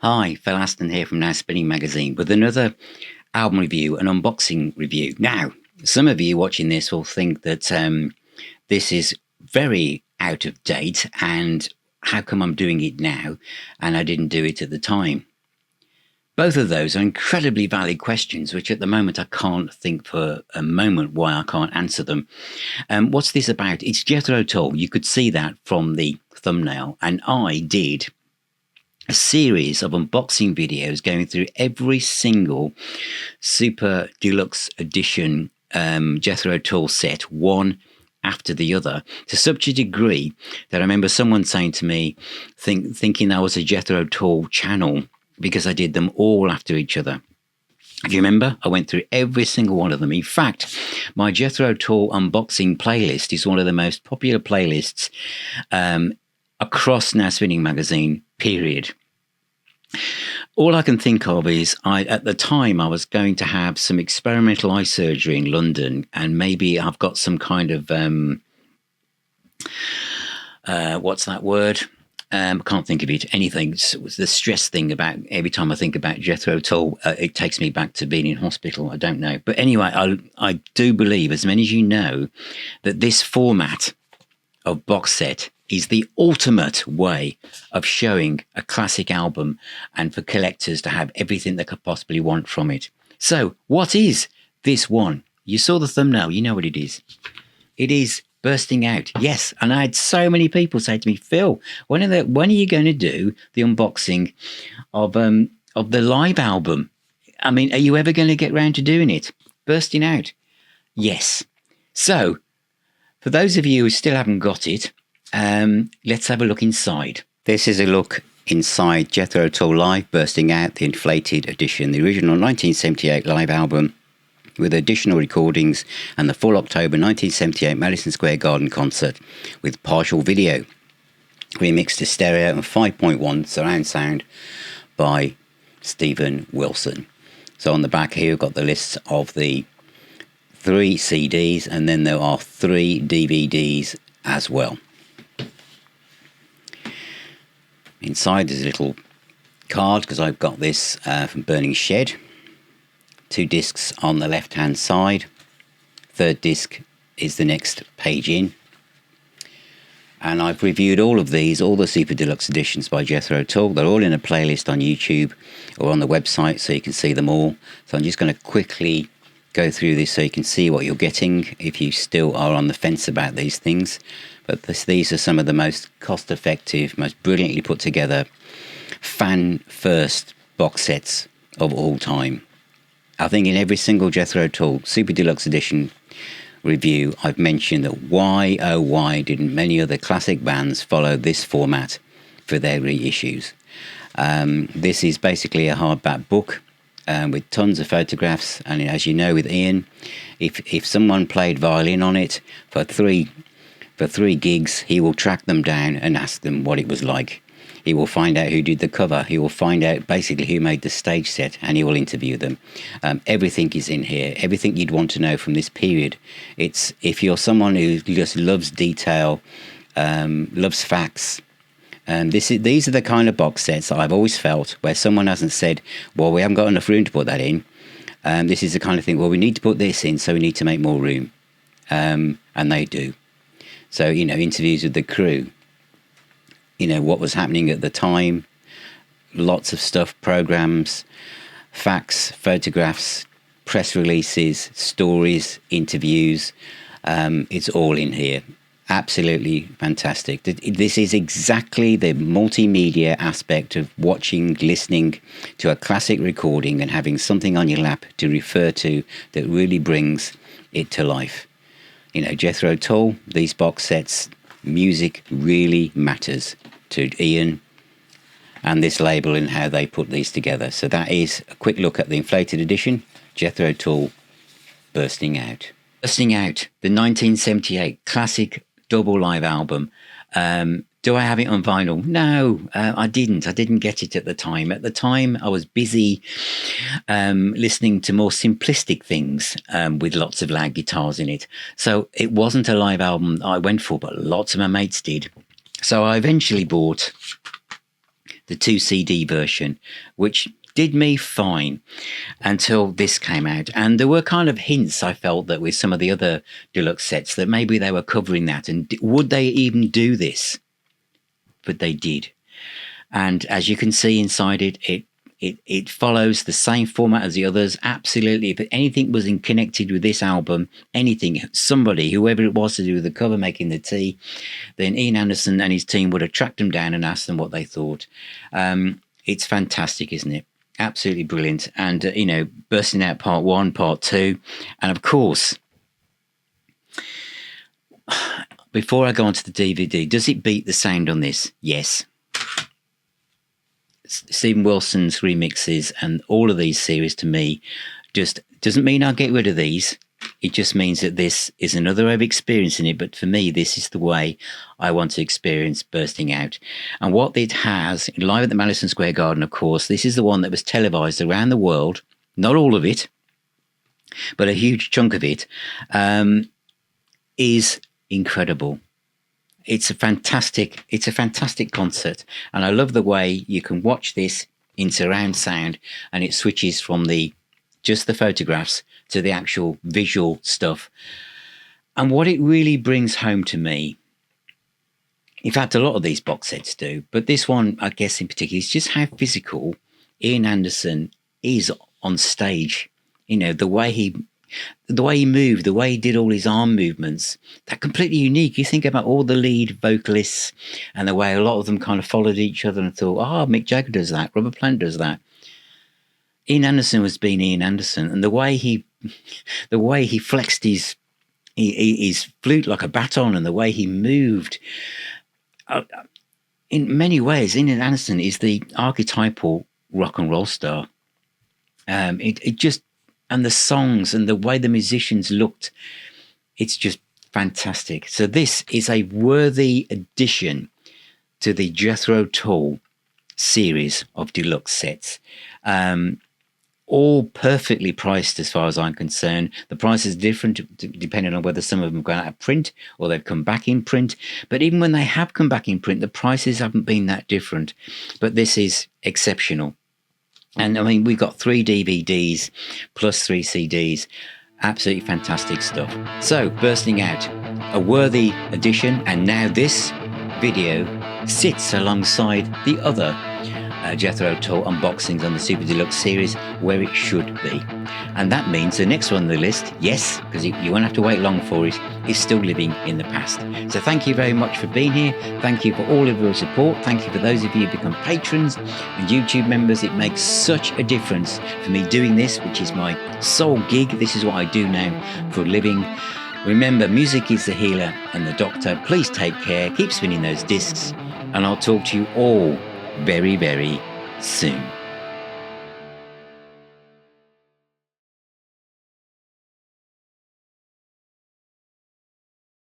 Hi, Phil Aston here from Now Spinning Magazine with another album review, an unboxing review. Now, some of you watching this will think that this is very out of date and how come I'm doing it now and I didn't do it at the time? Both of those are incredibly valid questions, which at the moment I can't think for a moment why I can't answer them. What's this about? It's Jethro Tull. You could see that from the thumbnail, and I did a series of unboxing videos going through every single Super Deluxe Edition Jethro Tull set, one after the other, to such a degree that I remember someone saying to me, thinking I was a Jethro Tull channel because I did them all after each other. If you remember, I went through every single one of them. In fact, my Jethro Tull unboxing playlist is one of the most popular playlists across Now Spinning Magazine, period. All I can think of is at the time I was going to have some experimental eye surgery in London, and maybe I've got some kind of what's that word? I can't think of it. Anything. It's the stress thing about every time I think about Jethro Tull, it takes me back to being in hospital. I don't know. But anyway, I do believe, as many as you know, that this format of box set is the ultimate way of showing a classic album and for collectors to have everything they could possibly want from it. So what is this one? You saw the thumbnail. You know what it is. It is Bursting Out. Yes. And I had so many people say to me, Phil, when are you going to do the unboxing of the live album? I mean, are you ever going to get round to doing it? Bursting Out. Yes. So for those of you who still haven't got it, let's have a look inside. This is a look inside Jethro Tull Live Bursting Out, the Inflated edition, the original 1978 live album with additional recordings, and the full October 1978 Madison Square Garden concert with partial video, remixed to stereo and 5.1 surround sound by Stephen Wilson. So on the back here, we've got the list of the 3 CDs, and then there are 3 DVDs as well. Inside there's a little card, because I've got this from Burning Shed. 2 discs on the left hand side. 3rd disc is the next page in. And I've reviewed all of these, all the Super Deluxe editions by Jethro Tull. They're all in a playlist on YouTube or on the website, so you can see them all. So I'm just going to quickly go through this so you can see what you're getting if you still are on the fence about these things. But these are some of the most cost-effective, most brilliantly put together, fan-first box sets of all time. I think in every single Jethro Tull Super Deluxe Edition review, I've mentioned that why, oh why, didn't many other classic bands follow this format for their reissues? This is basically a hardback book with tons of photographs, and as you know with Ian, if someone played violin on it for three gigs, he will track them down and ask them what it was like. He will find out who did the cover. He will find out basically who made the stage set, and he will interview them. Everything is in here. Everything you'd want to know from this period. It's, if you're someone who just loves detail, loves facts, these are the kind of box sets that I've always felt where someone hasn't said, well, we haven't got enough room to put that in. This is the kind of thing, well, we need to put this in, so we need to make more room. And they do. So, you know, interviews with the crew, you know, what was happening at the time, lots of stuff, programs, facts, photographs, press releases, stories, interviews. It's all in here. Absolutely fantastic. This is exactly the multimedia aspect of watching, listening to a classic recording and having something on your lap to refer to that really brings it to life. You know, Jethro Tull, these box sets, music really matters to Ian and this label and how they put these together. So that is a quick look at the Inflated edition, Jethro Tull Bursting Out. Bursting Out, the 1978 classic double live album. Do I have it on vinyl? No, I didn't. I didn't get it at the time. At the time, I was busy listening to more simplistic things with lots of loud guitars in it. So it wasn't a live album I went for, but lots of my mates did. So I eventually bought the 2 CD version, which did me fine until this came out. And there were kind of hints, I felt, that with some of the other deluxe sets that maybe they were covering that, and would they even do this? But they did. And as you can see inside it follows the same format as the others. Absolutely. If anything was connected with this album, anything, somebody, whoever it was to do with the cover, making the tea, then Ian Anderson and his team would have tracked them down and asked them what they thought. It's fantastic, isn't it? Absolutely brilliant. And, bursting out part 1, part 2. And of course, before I go on to the DVD, does it beat the sound on this? Yes. Stephen Wilson's remixes and all of these series, to me, just doesn't mean I'll get rid of these. It just means that this is another way of experiencing it. But for me, this is the way I want to experience Bursting Out. And what it has, live at the Madison Square Garden, of course, this is the one that was televised around the world. Not all of it, but a huge chunk of it, is incredible. It's a fantastic concert. And I love the way you can watch this in surround sound, and it switches from just the photographs to the actual visual stuff. And what it really brings home to me, in fact, a lot of these box sets do, but this one, I guess in particular, is just how physical Ian Anderson is on stage. The way he moved, the way he did all his arm movements, they're completely unique. You think about all the lead vocalists and the way a lot of them kind of followed each other and thought, Mick Jagger does that, Robert Plant does that. Ian Anderson was being Ian Anderson, and the way he flexed his flute like a baton, and the way he moved, in many ways, Ian Anderson is the archetypal rock and roll star. And the songs and the way the musicians looked, it's just fantastic. So this is a worthy addition to the Jethro Tull series of deluxe sets. All perfectly priced as far as I'm concerned. The price is different depending on whether some of them have gone out of print or they've come back in print. But even when they have come back in print, the prices haven't been that different. But this is exceptional. And I mean, we've got 3 DVDs plus 3 CDs. Absolutely fantastic stuff. So, Bursting Out, a worthy addition. And now this video sits alongside the other Jethro Tull unboxings on the Super Deluxe series, where it should be. And that means the next one on the list, yes, because you won't have to wait long for it, is still living in the past. So thank you very much for being here. Thank you for all of your support. Thank you for those of you who become patrons and YouTube members. It makes such a difference for me doing this, which is my sole gig. This is what I do now for a living. Remember, music is the healer and the doctor. Please take care, keep spinning those discs, and I'll talk to you all very, very soon.